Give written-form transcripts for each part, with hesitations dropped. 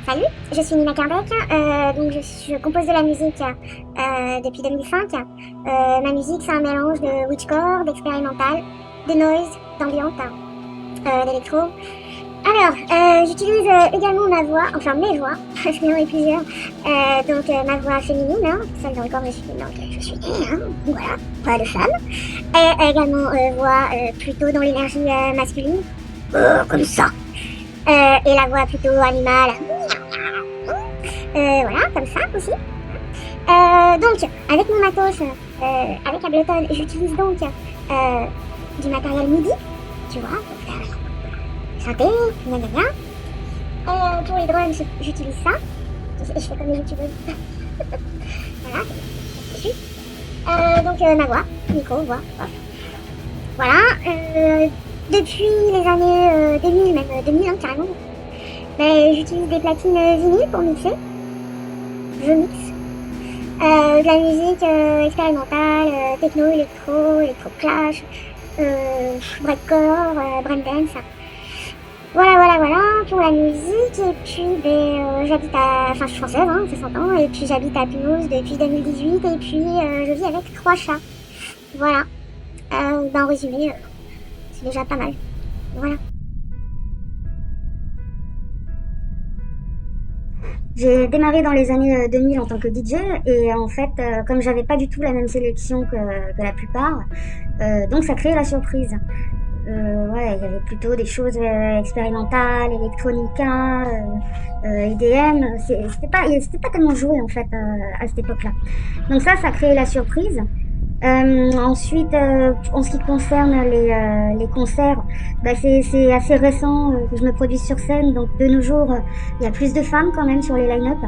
Salut, je suis Nina Kardec, donc je compose de la musique depuis 2005. Ma musique c'est un mélange de witchcore, d'expérimental, de noise, d'ambiante, d'électro. Alors, j'utilise également ma voix, enfin mes voix, parce qu'il y en a plusieurs. Ma voix féminine, hein, celle dans le corps je suis née, hein, voilà, voix de femme. Et également voix plutôt dans l'énergie masculine, comme ça. Et la voix plutôt animale, voilà, comme ça aussi. Avec mon matos, avec Ableton, j'utilise donc du matériel MIDI, tu vois, pour faire chanter, gna gna gna. Pour les drums, j'utilise ça. Je fais comme les youtubeuses. Voilà, c'est ma voix, micro, voix. Voilà, depuis les années 2000, même 2000 hein, carrément, j'utilise des platines vinyles pour mixer. Je mixe de la musique expérimentale, techno, électro clash, breakcore, breakdance. Voilà, pour la musique. Et puis, je suis française, hein, ça s'entend. Et puis, j'habite à Toulouse depuis 2018. Et puis, je vis avec 3 chats. Voilà. En résumé, c'est déjà pas mal. Voilà. J'ai démarré dans les années 2000 en tant que DJ et en fait, comme j'avais pas du tout la même sélection que la plupart, donc ça créait la surprise. Ouais, il y avait plutôt des choses expérimentales, electronica, EDM. C'était pas tellement joué en fait à cette époque-là. Donc ça créait la surprise. Ensuite, en ce qui concerne les concerts, c'est assez récent que je me produise sur scène, donc de nos jours, il y a plus de femmes quand même sur les line-up.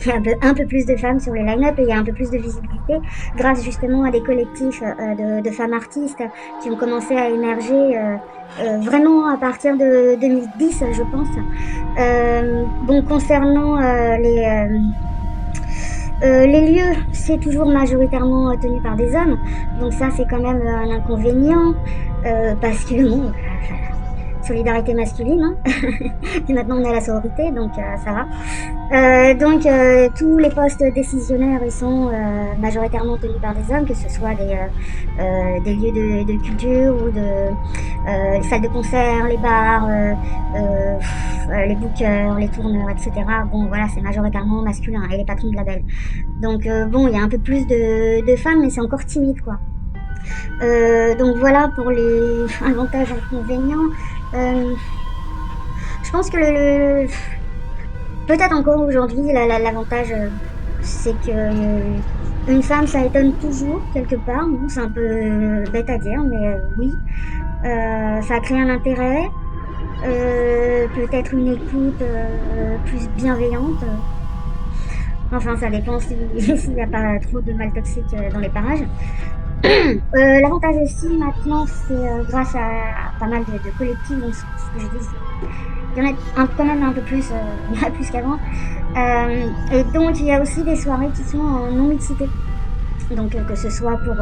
Il y a un peu plus de femmes sur les line-up et il y a un peu plus de visibilité grâce justement à des collectifs de femmes artistes qui ont commencé à émerger vraiment à partir de 2010, je pense. Concernant les lieux, c'est toujours majoritairement tenu par des hommes, donc ça c'est quand même un inconvénient, parce que bon, solidarité masculine, hein. Et maintenant on est à la sororité, donc ça va. Tous les postes décisionnaires ils sont majoritairement tenus par des hommes, que ce soit des lieux de culture ou les salles de concert, les bars, les bookers, les tourneurs, etc. Bon voilà, c'est majoritairement masculin et les patrons de label. Donc il y a un peu plus de femmes, mais c'est encore timide quoi. Donc voilà pour les avantages et inconvénients. Je pense que peut-être encore aujourd'hui, l'avantage, c'est que une femme, ça étonne toujours quelque part. Bon, c'est un peu bête à dire, mais oui. Ça a créé un intérêt, peut-être une écoute plus bienveillante. Enfin, ça dépend s'il n'y a pas trop de mal toxique dans les parages. L'avantage aussi maintenant, c'est grâce à pas mal de collectifs, donc ce que je dis, il y en a quand même un peu plus, plus qu'avant. Et donc il y a aussi des soirées qui sont en non-mixité. Donc que ce soit pour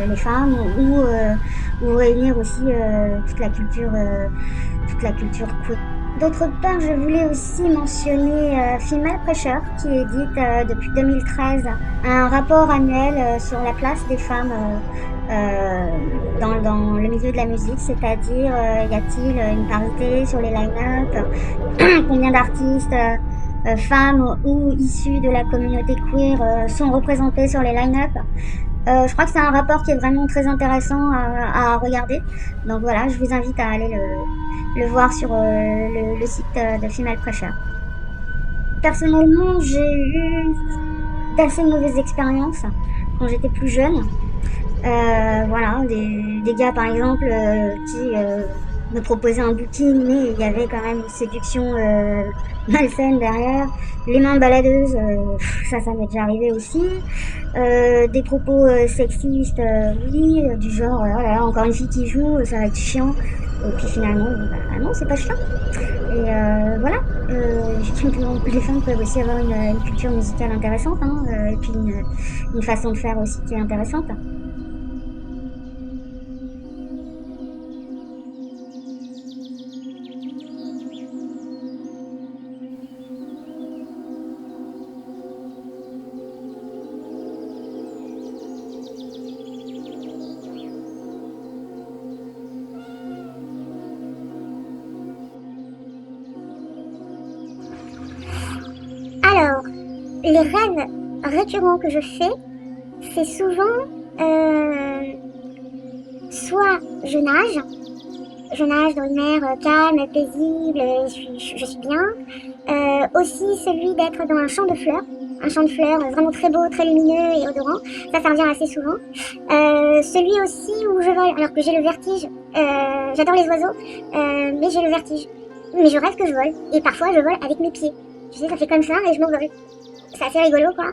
les femmes ou réunir aussi toute la culture queer. D'autre part, je voulais aussi mentionner Female Pressure, qui édite depuis 2013 un rapport annuel sur la place des femmes dans le milieu de la musique, c'est-à-dire y a-t-il une parité sur les line-up, combien d'artistes femmes ou issues de la communauté queer sont représentées sur les line-up. Je crois que c'est un rapport qui est vraiment très intéressant à regarder. Donc voilà, je vous invite à aller le voir sur le site de Female Pressure. Personnellement, j'ai eu d'assez mauvaises expériences quand j'étais plus jeune. Voilà, des gars par exemple qui me proposaient un booking, mais il y avait quand même une séduction malsaine derrière. Les mains baladeuses, ça m'est déjà arrivé aussi. Des propos sexistes, oui, du genre, oh là là, encore une fille qui joue, ça va être chiant. Et puis finalement, non, c'est pas chiant. Et voilà, les femmes peuvent aussi avoir une culture musicale intéressante, hein, et puis une façon de faire aussi qui est intéressante. les rêves récurrents que je fais, c'est souvent soit je nage dans une mer calme, paisible, je suis bien. Aussi celui d'être dans un champ de fleurs vraiment très beau, très lumineux et odorant, ça revient assez souvent. Celui aussi où je vole, alors que j'ai le vertige, j'adore les oiseaux, mais j'ai le vertige. Mais je rêve que je vole, et parfois je vole avec mes pieds. Tu sais, ça fait comme ça et je m'envole. C'est assez rigolo quoi.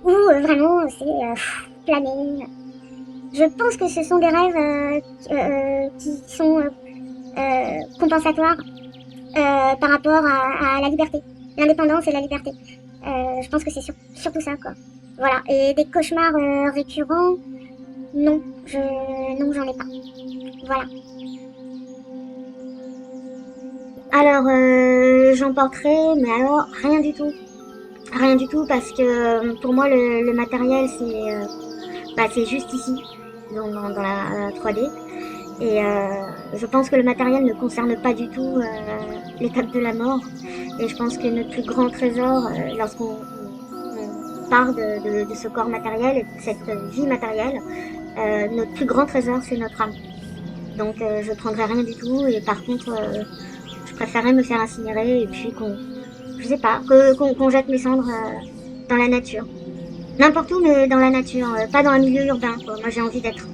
Ou vraiment c'est planer. Je pense que ce sont des rêves qui sont compensatoires par rapport à la liberté, l'indépendance et la liberté. Je pense que c'est surtout ça, quoi. Voilà. Et des cauchemars récurrents, non, j'en ai pas. Voilà. Alors, j'en porterai, mais alors rien du tout. Rien du tout, parce que pour moi, le matériel, c'est juste ici, dans la 3D. Et je pense que le matériel ne concerne pas du tout l'étape de la mort. Et je pense que notre plus grand trésor, lorsqu'on part de ce corps matériel et de cette vie matérielle, notre plus grand trésor, c'est notre âme. Donc je prendrais rien du tout. Et par contre, je préférerais me faire incinérer et puis qu'on jette mes cendres dans la nature. N'importe où, mais dans la nature, pas dans un milieu urbain, quoi. Moi, j'ai envie d'être...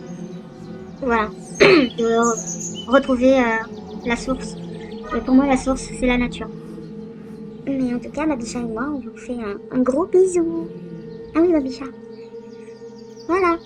Voilà. De retrouver la source. Et pour moi, la source, c'est la nature. Mais en tout cas, Babicha et moi, on vous fait un gros bisou. Ah oui, Babicha. Voilà.